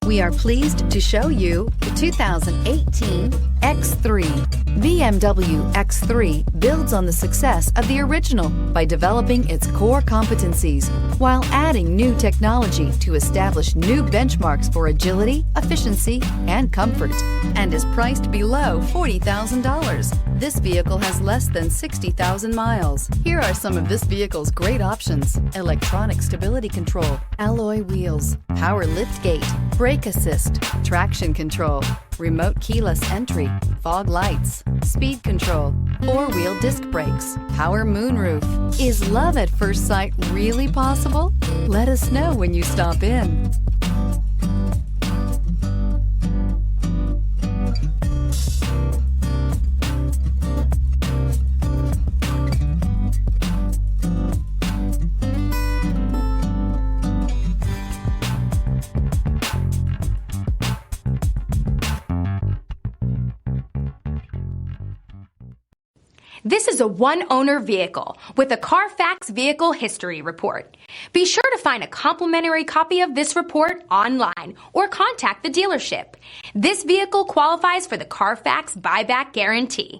We are pleased to show you the 2018 X3. BMW X3 builds on the success of the original by developing its core competencies while adding new technology to establish new benchmarks for agility, efficiency, and comfort, and is priced below $40,000. This vehicle has less than 60,000 miles. Here are some of this vehicle's great options: electronic stability control, alloy wheels, power liftgate, brake assist, traction control, remote keyless entry, fog lights, speed control, four-wheel disc brakes, power moonroof. Is love at first sight really possible? Let us know when you stop in. This is a one-owner vehicle with a Carfax Vehicle History Report. Be sure to find a complimentary copy of this report online or contact the dealership. This vehicle qualifies for the Carfax Buyback Guarantee.